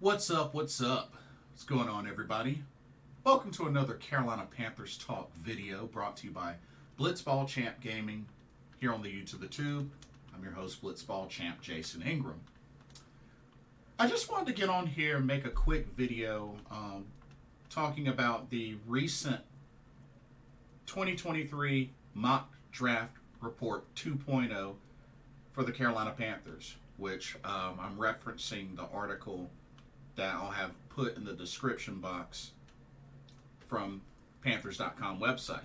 What's up? What's up? What's going on, everybody? Welcome to another Carolina Panthers Talk video brought to you by Blitzball Champ Gaming here on the YouTube Tube. I'm your host, Blitzball Champ Jason Ingram. I just wanted to get on here and make a quick video talking about the recent 2023 mock draft report 2.0 for the Carolina Panthers, which I'm referencing the article that I'll have put in the description box from Panthers.com website.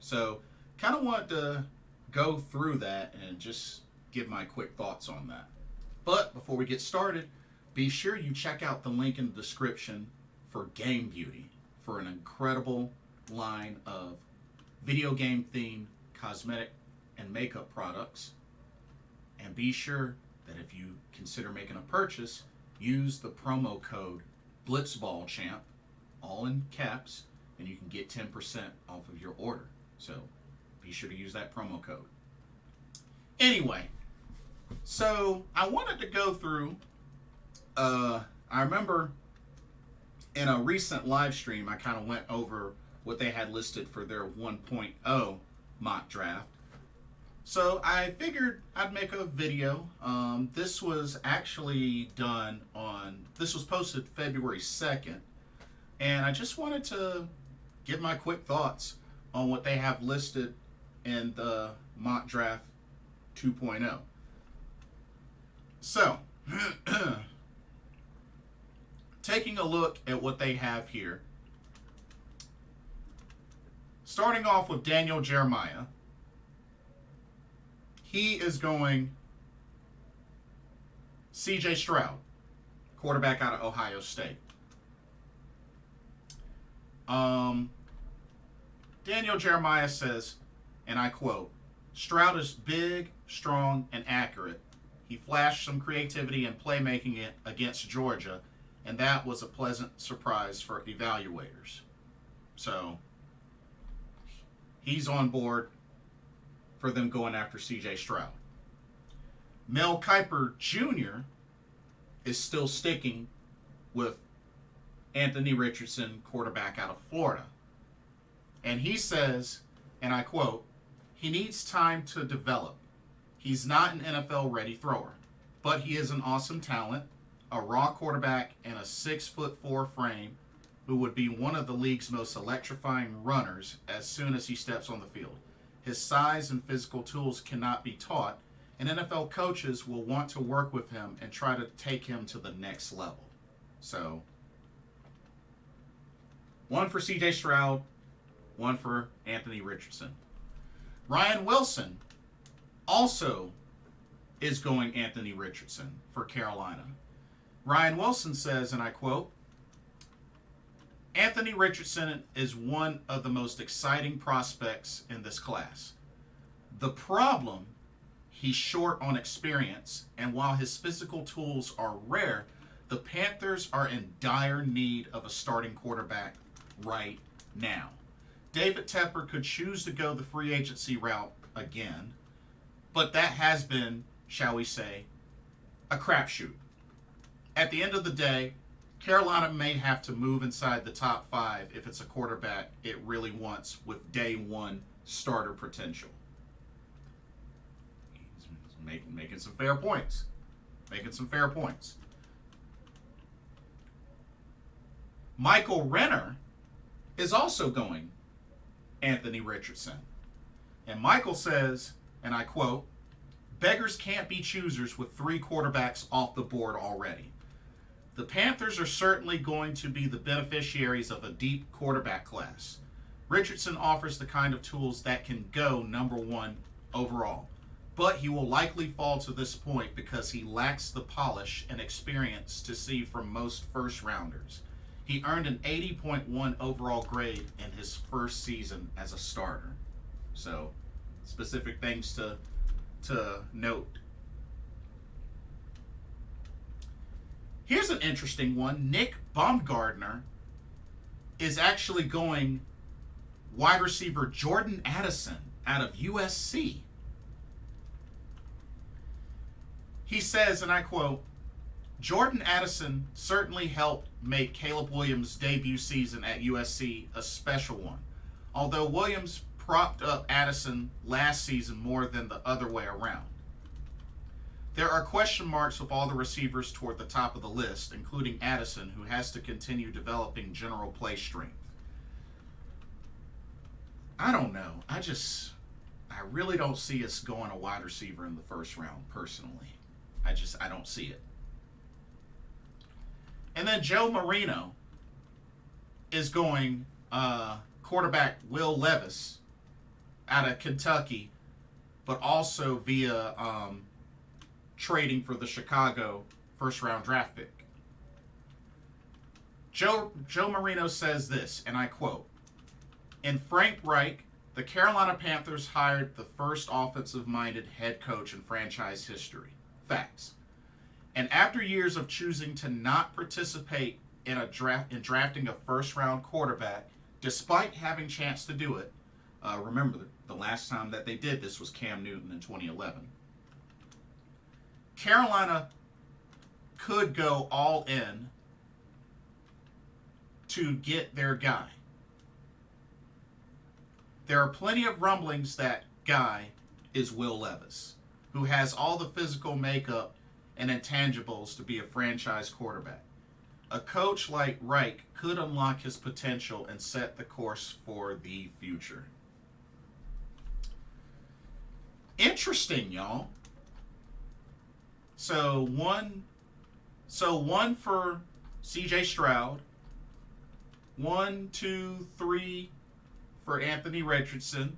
So, kind of want to go through that and just give my quick thoughts on that. But before we get started, be sure you check out the link in the description for Game Beauty for an incredible line of video game themed cosmetic and makeup products. And be sure that if you consider making a purchase, use the promo code BlitzballChamp, all in caps, and you can get 10% off of your order. So be sure to use that promo code. Anyway, so I wanted to go through, I remember in a recent live stream, I kind of went over what they had listed for their 1.0 mock draft. So I figured I'd make a video. This was actually this was posted February 2nd. And I just wanted to give my quick thoughts on what they have listed in the mock draft 2.0. So, taking a look at what they have here. Starting off with Daniel Jeremiah. He is going C.J. Stroud, quarterback out of Ohio State. Daniel Jeremiah says, and I quote, "Stroud is big, strong, and accurate. He flashed some creativity and playmaking against Georgia, and that was a pleasant surprise for evaluators." So, he's on board for them going after C.J. Stroud. Mel Kiper Jr. is still sticking with Anthony Richardson, quarterback out of Florida. And he says, and I quote, "He needs time to develop. He's not an NFL-ready thrower, but he is an awesome talent, a raw quarterback, and a 6'4" frame who would be one of the league's most electrifying runners as soon as he steps on the field. His size and physical tools cannot be taught, and NFL coaches will want to work with him and try to take him to the next level." So, one for C.J. Stroud, one for Anthony Richardson. Ryan Wilson also is going Anthony Richardson for Carolina. Ryan Wilson says, and I quote, "Anthony Richardson is one of the most exciting prospects in this class. The problem, he's short on experience, and while his physical tools are rare, the Panthers are in dire need of a starting quarterback right now. David Tepper could choose to go the free agency route again, but that has been, shall we say, a crapshoot. At the end of the day, Carolina may have to move inside the top 5 if it's a quarterback it really wants with day one starter potential." He's making some fair points. Michael Renner is also going Anthony Richardson. And Michael says, and I quote, "Beggars can't be choosers with 3 quarterbacks off the board already. The Panthers are certainly going to be the beneficiaries of a deep quarterback class. Richardson offers the kind of tools that can go number 1 overall, but he will likely fall to this point because he lacks the polish and experience to see from most first-rounders. He earned an 80.1 overall grade in his first season as a starter." So, specific things to note. Here's an interesting one. Nick Baumgardner is actually going wide receiver Jordan Addison out of USC. He says, and I quote, Jordan Addison certainly helped make Caleb Williams' debut season at USC a special one, although Williams propped up Addison last season more than the other way around. There are question marks with all the receivers toward the top of the list, including Addison, who has to continue developing general play strength. I don't know. I really don't see us going a wide receiver in the first round, personally. I don't see it. And then Joe Marino is going quarterback Will Levis out of Kentucky, but also via trading for the Chicago first round draft pick. Joe Marino says this, and I quote, "In Frank Reich, the Carolina Panthers hired the first offensive-minded head coach in franchise history. Facts. And after years of choosing to not participate in drafting a first-round quarterback, despite having chance to do it, remember the last time that they did this was Cam Newton in 2011. Carolina could go all in to get their guy. There are plenty of rumblings that guy is Will Levis, who has all the physical makeup and intangibles to be a franchise quarterback. A coach like Reich could unlock his potential and set the course for the future." Interesting, y'all. So one for CJ Stroud, 1, 2, 3 for Anthony Richardson,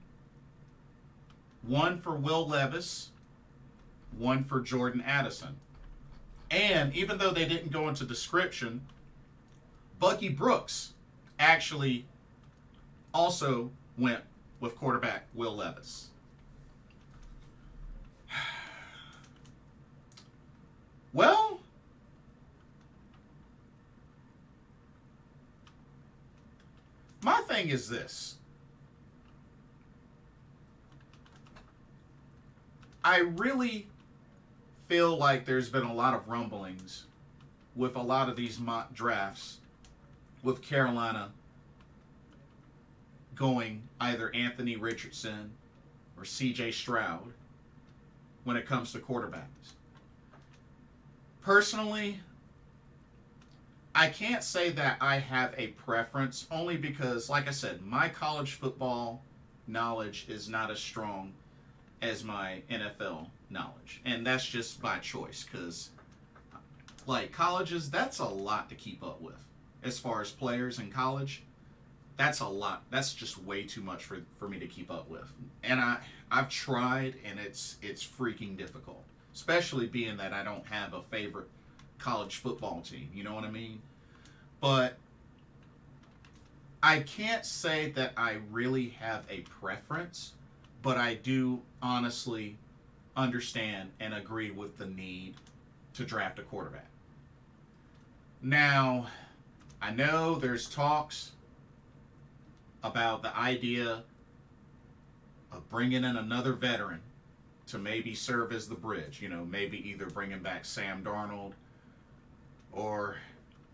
1 for Will Levis, 1 for Jordan Addison. And even though they didn't go into description, Bucky Brooks actually also went with quarterback Will Levis. Well, my thing is this. I really feel like there's been a lot of rumblings with a lot of these mock drafts with Carolina going either Anthony Richardson or CJ Stroud when it comes to quarterbacks. Personally, I can't say that I have a preference, only because, like I said, my college football knowledge is not as strong as my NFL knowledge. And that's just by choice, because, like, colleges, that's a lot to keep up with. As far as players in college, that's a lot. That's just way too much for me to keep up with. And I've tried, and it's freaking difficult. Especially being that I don't have a favorite college football team. You know what I mean? But I can't say that I really have a preference, but I do honestly understand and agree with the need to draft a quarterback. Now, I know there's talks about the idea of bringing in another veteran to maybe serve as the bridge. You know, maybe either bringing back Sam Darnold, or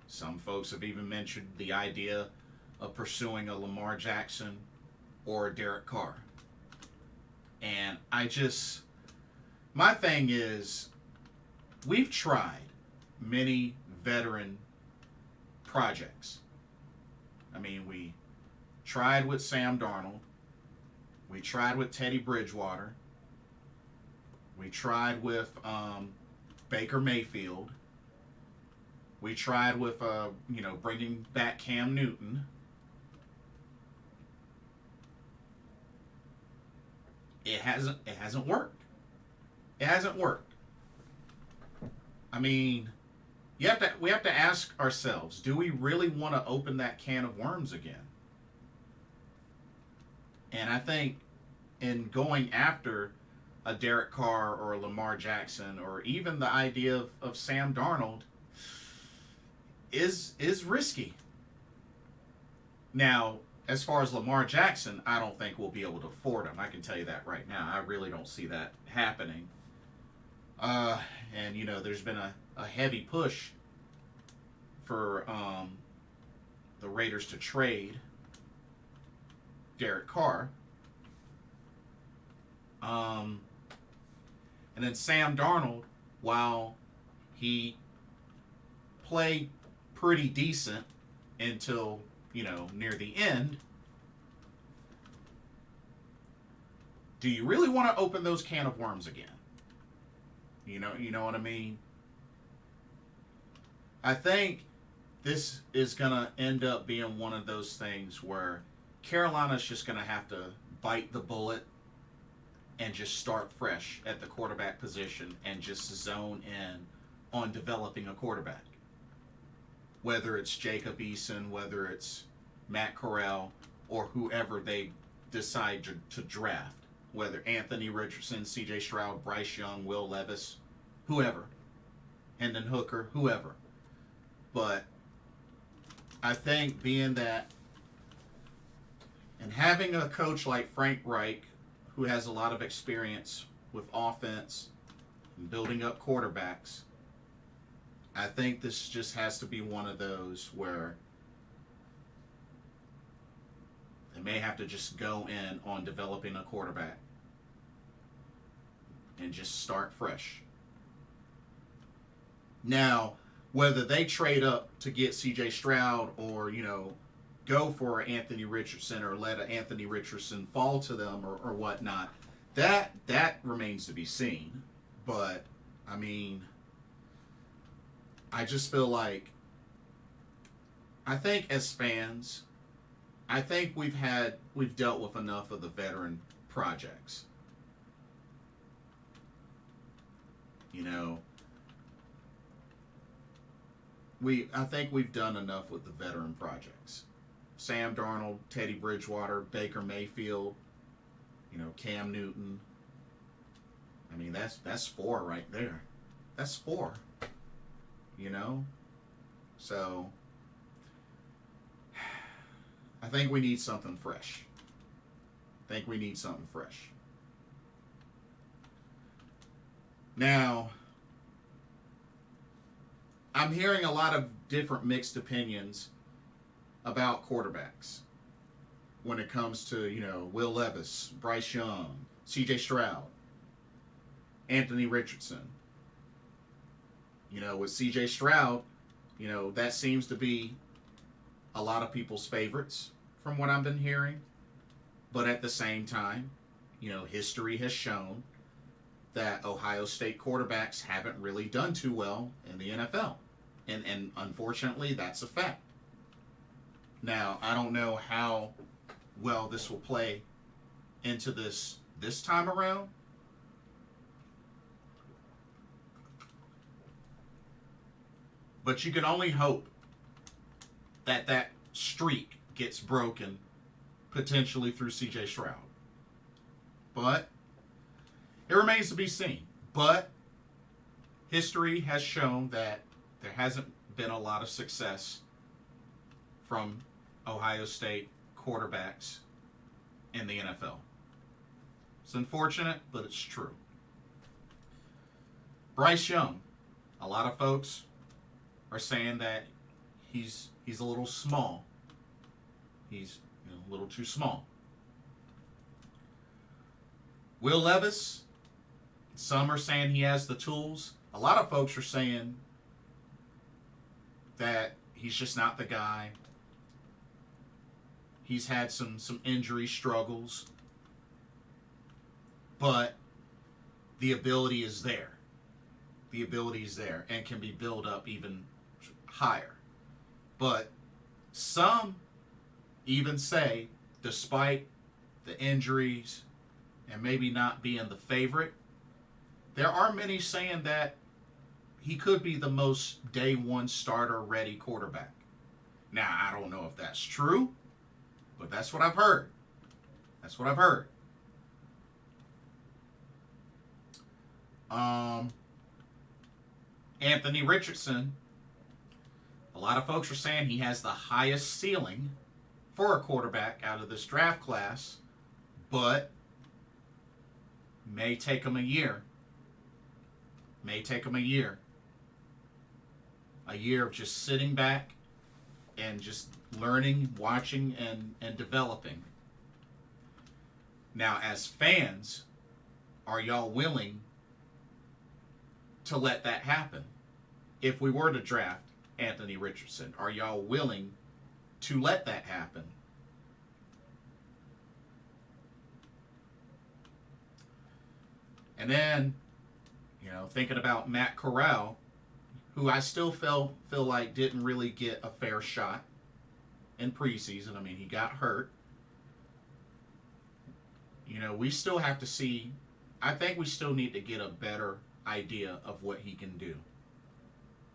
some folks have even mentioned the idea of pursuing a Lamar Jackson or a Derek Carr. And my thing is, we've tried many veteran projects. I mean, we tried with Sam Darnold. We tried with Teddy Bridgewater. We tried with Baker Mayfield. We tried with, bringing back Cam Newton. It hasn't worked. It hasn't worked. I mean, we have to ask ourselves, do we really want to open that can of worms again? And I think in going after a Derek Carr or a Lamar Jackson, or even the idea of Sam Darnold, is risky. Now, as far as Lamar Jackson, I don't think we'll be able to afford him. I can tell you that right now. I really don't see that happening. And, there's been a heavy push for the Raiders to trade Derek Carr. And then Sam Darnold, while he played pretty decent until, near the end, do you really want to open those can of worms again? You know what I mean? I think this is going to end up being one of those things where Carolina's just going to have to bite the bullet and just start fresh at the quarterback position and just zone in on developing a quarterback. Whether it's Jacob Eason, whether it's Matt Corral, or whoever they decide to draft. Whether Anthony Richardson, C.J. Stroud, Bryce Young, Will Levis, whoever. Hendon Hooker, whoever. But I think being that and having a coach like Frank Reich, who has a lot of experience with offense and building up quarterbacks, I think this just has to be one of those where they may have to just go in on developing a quarterback and just start fresh. Now, whether they trade up to get C.J. Stroud or, go for Anthony Richardson or let Anthony Richardson fall to them or whatnot, that remains to be seen. But, I mean, I just feel like, I think as fans, I think we've dealt with enough of the veteran projects. I think we've done enough with the veteran projects. Sam Darnold, Teddy Bridgewater, Baker Mayfield, Cam Newton. I mean, that's 4 right there. That's 4. So I think we need something fresh. Now, I'm hearing a lot of different mixed opinions about quarterbacks when it comes to, Will Levis, Bryce Young, C.J. Stroud, Anthony Richardson. With C.J. Stroud, that seems to be a lot of people's favorites from what I've been hearing. But at the same time, history has shown that Ohio State quarterbacks haven't really done too well in the NFL. And unfortunately, that's a fact. Now, I don't know how well this will play into this time around. But you can only hope that streak gets broken potentially through C.J. Stroud. But it remains to be seen. But history has shown that there hasn't been a lot of success from Ohio State quarterbacks in the NFL. It's unfortunate, but it's true. Bryce Young, a lot of folks are saying that he's a little small. He's a little too small. Will Levis, some are saying he has the tools. A lot of folks are saying that he's just not the guy. He's had some injury struggles. But the ability is there. The ability is there and can be built up even higher. But some even say, despite the injuries and maybe not being the favorite, there are many saying that he could be the most day one starter ready quarterback. Now, I don't know if that's true, but that's what I've heard. Anthony Richardson, a lot of folks are saying he has the highest ceiling for a quarterback out of this draft class, but may take him a year May take them a year. A year of just sitting back and just learning, watching, and developing. Now, as fans, are y'all willing to let that happen? If we were to draft Anthony Richardson, are y'all willing to let that happen? And then, thinking about Matt Corral, who I still feel like didn't really get a fair shot in preseason. I mean, he got hurt. We still have to see. I think we still need to get a better idea of what he can do.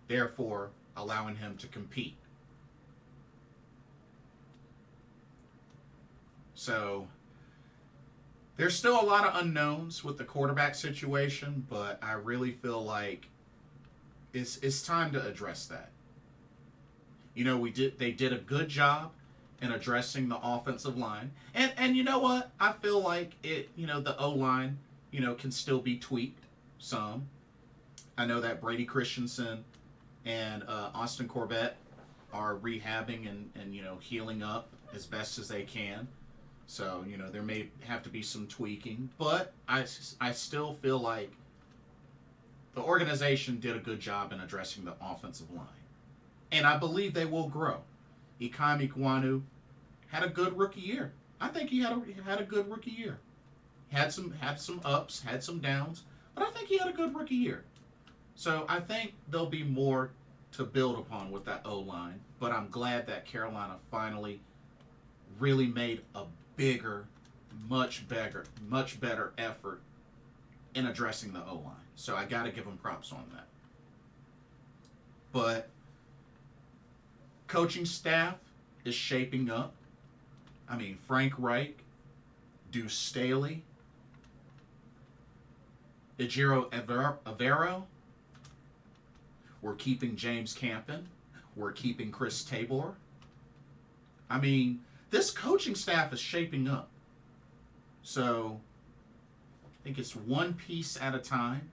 Therefore, allowing him to compete. So, there's still a lot of unknowns with the quarterback situation, but I really feel like it's time to address that. They did a good job in addressing the offensive line. And you know what? I feel like the O-line, can still be tweaked some. I know that Brady Christensen and Austin Corbett are rehabbing and healing up as best as they can. So, there may have to be some tweaking. But I still feel like the organization did a good job in addressing the offensive line. And I believe they will grow. Ikem Ekwonu had a good rookie year. I think he had a good rookie year. Had some ups, had some downs, but I think he had a good rookie year. So I think there'll be more to build upon with that O-line. But I'm glad that Carolina finally really made a bigger, much better effort in addressing the O-line. So I got to give them props on that. But coaching staff is shaping up. I mean, Frank Reich, Deuce Staley, Ejiro Evero. We're keeping James Campen. We're keeping Chris Tabor. I mean, this coaching staff is shaping up. So, I think it's one piece at a time.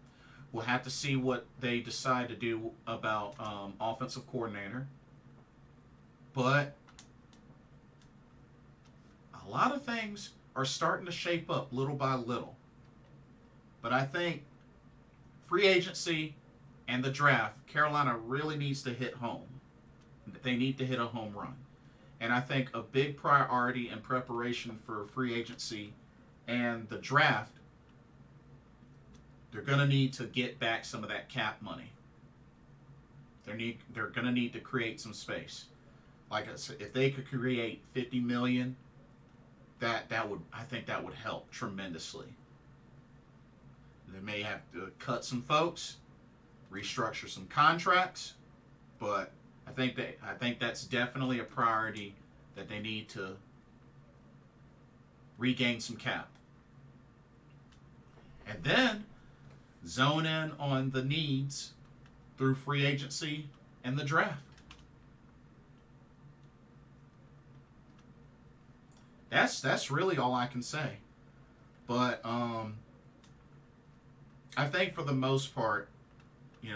We'll have to see what they decide to do about offensive coordinator. But a lot of things are starting to shape up little by little. But I think free agency and the draft, Carolina really needs to hit home. They need to hit a home run. And I think a big priority in preparation for free agency and the draft, they're going to need to get back some of that cap money. They're going to need to create some space. Like I said, if they could create $50 million, I think that would help tremendously. They may have to cut some folks, restructure some contracts, but I think that's definitely a priority that they need to regain some cap. And then zone in on the needs through free agency and the draft. That's really all I can say. But I think for the most part,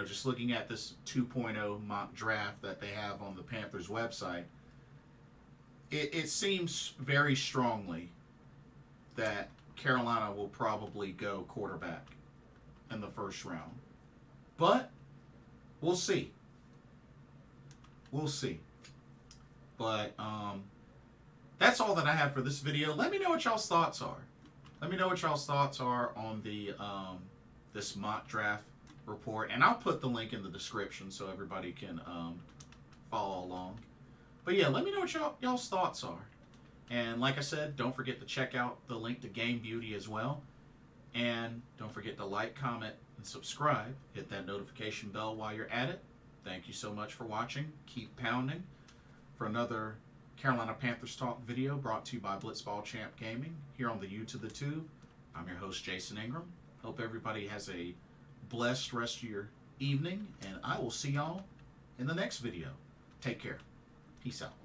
just looking at this 2.0 mock draft that they have on the Panthers website, it seems very strongly that Carolina will probably go quarterback in the first round. But we'll see. We'll see. But that's all that I have for this video. Let me know what y'all's thoughts are. Let me know what y'all's thoughts are on the this mock draft report, and I'll put the link in the description so everybody can follow along. But yeah, let me know what y'all's thoughts are. And like I said, don't forget to check out the link to Game Beauty as well. And don't forget to like, comment, and subscribe. Hit that notification bell while you're at it. Thank you so much for watching. Keep pounding for another Carolina Panthers Talk video brought to you by Blitzball Champ Gaming here on the U to the Tube. I'm your host, Jason Ingram. Hope everybody has a blessed rest of your evening, and I will see y'all in the next video. Take care. Peace out.